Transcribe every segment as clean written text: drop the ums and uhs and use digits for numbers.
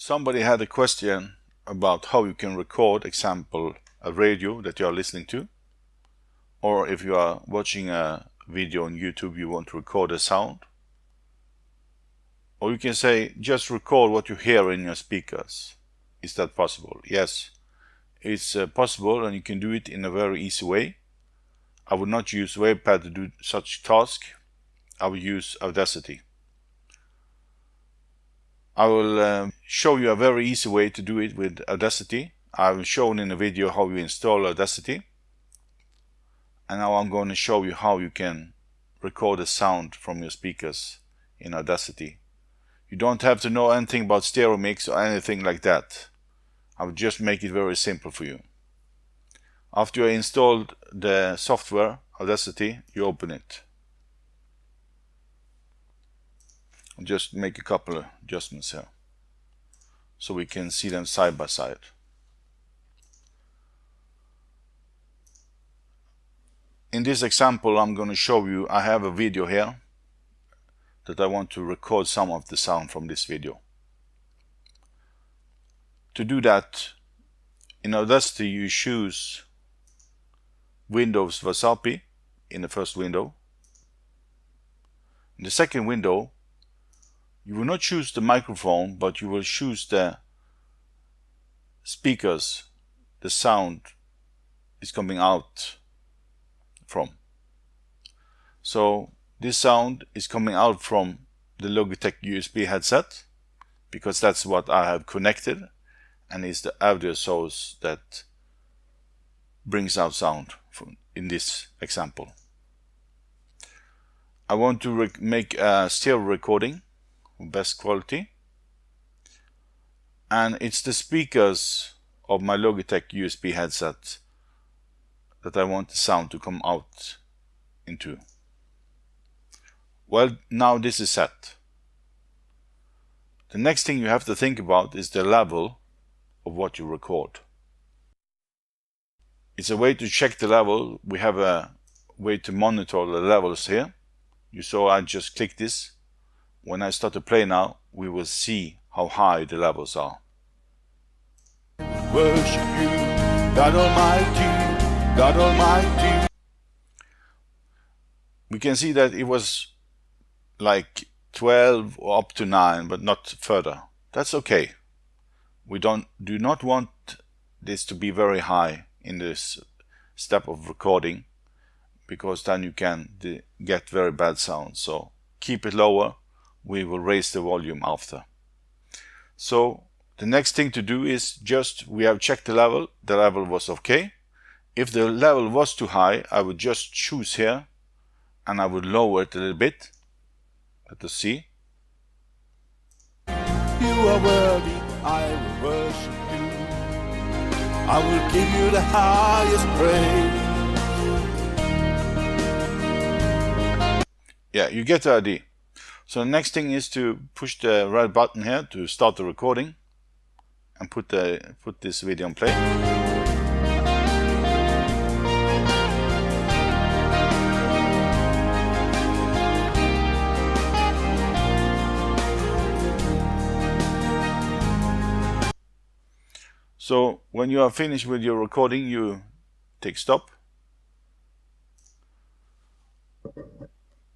Somebody had a question about how you can record, example, a radio that you are listening to, or if you are watching a video on YouTube, you want to record a sound. Or you can say, just record what you hear in your speakers. Is that possible? Yes, it's possible, and you can do it in a very easy way. I would not use WavePad to do such task. I will use Audacity. I will show you a very easy way to do it with Audacity. I've shown in a video how you install Audacity. And now I'm going to show you how you can record a sound from your speakers in Audacity. You don't have to know anything about stereo mix or anything like that. I will just make it very simple for you. After you installed the software, Audacity, you open it. I'll just make a couple of adjustments here so we can see them side by side. In this example, I'm going to show you, I have a video here that I want to record some of the sound from this video. To do that, in Audacity you choose Windows Wasapi in the first window. In the second window, you will not choose the microphone, but you will choose the speakers the sound is coming out from. So this sound is coming out from the Logitech USB headset, because that's what I have connected, and is the audio source that brings out sound in this example. I want to make a stereo recording, best quality, and it's the speakers of my Logitech USB headset that I want the sound to come out into. Well, now this is set. The next thing you have to think about is the level of what you record. It's a way to check the level. We have a way to monitor the levels here. You saw I just click this. When I start to play now, we will see how high the levels are. Worship you, God Almighty, God Almighty. We can see that it was like 12 or up to 9, but not further. That's okay. We do not want this to be very high in this step of recording, because then you can get very bad sound. So keep it lower. We will raise the volume after. So the next thing to do is we have checked the level was okay. If the level was too high, I would just choose here and I would lower it a little bit. Let us see. You are worthy, I will worship you. I will give you the highest praise. Yeah, you get the idea. So the next thing is to push the red button here to start the recording and put this video on play. So when you are finished with your recording, you take stop.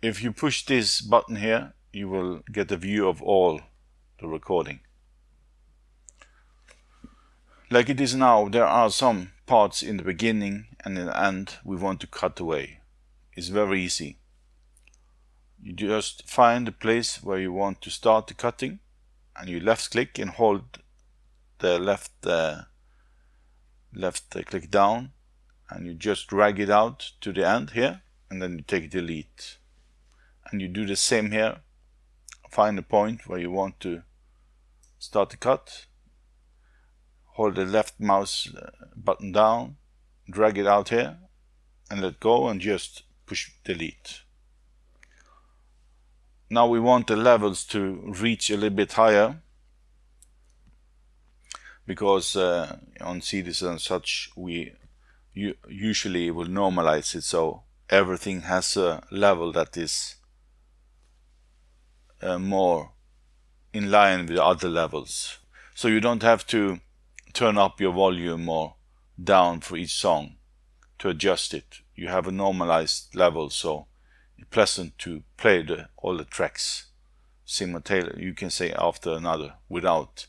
If you push this button here, you will get a view of all the recording. Like it is now, there are some parts in the beginning and in the end we want to cut away. It's very easy. You just find the place where you want to start the cutting, and you left click and hold the left click down, and you just drag it out to the end here, and then you take delete. And you do the same here. Find the point where you want to start the cut. Hold the left mouse button down, drag it out here, and let go, and just push delete. Now we want the levels to reach a little bit higher, because on CDs and such we usually will normalize it so everything has a level that is more in line with other levels. So you don't have to turn up your volume or down for each song to adjust it. You have a normalized level, so it's pleasant to play all the tracks simultaneously, you can say, after another without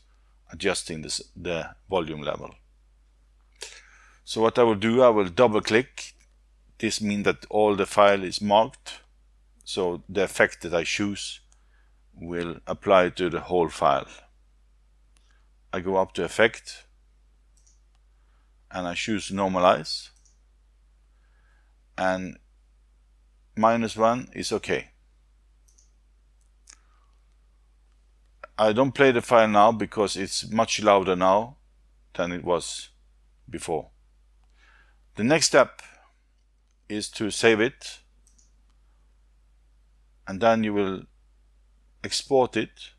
adjusting the volume level. So what I will do, I will double click. This means that all the file is marked, so the effect that I choose will apply to the whole file. I go up to Effect and I choose Normalize, and -1 is okay. I don't play the file now because it's much louder now than it was before. The next step is to save it, and then you will export it.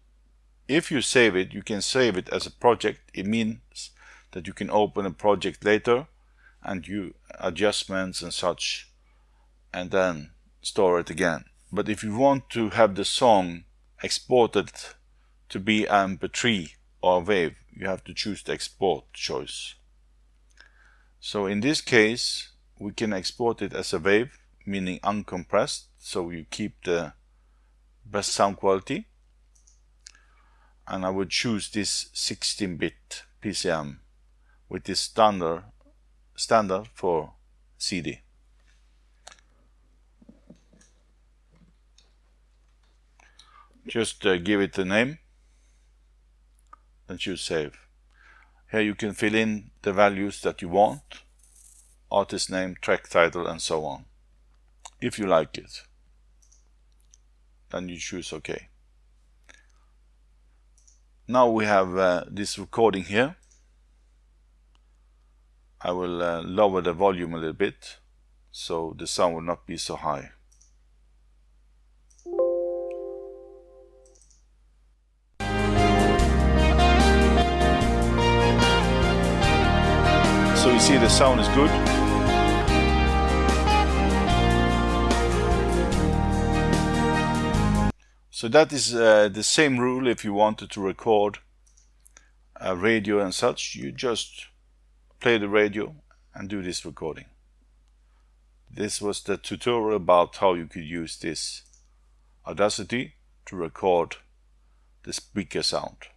If you save it, you can save it as a project. It means that you can open a project later and do adjustments and such, and then store it again. But if you want to have the song exported to be MP3 or WAV, you have to choose the export choice. So in this case, we can export it as a WAV, meaning uncompressed, so you keep the best sound quality. And I would choose this 16-bit PCM with this standard for CD. Just give it a name, then choose Save. Here you can fill in the values that you want, artist name, track title, and so on. If you like it, then you choose OK. Now we have this recording here. I will lower the volume a little bit so the sound will not be so high. So you see the sound is good. So that is the same rule if you wanted to record a radio and such. You just play the radio and do this recording. This was the tutorial about how you could use this Audacity to record the speaker sound.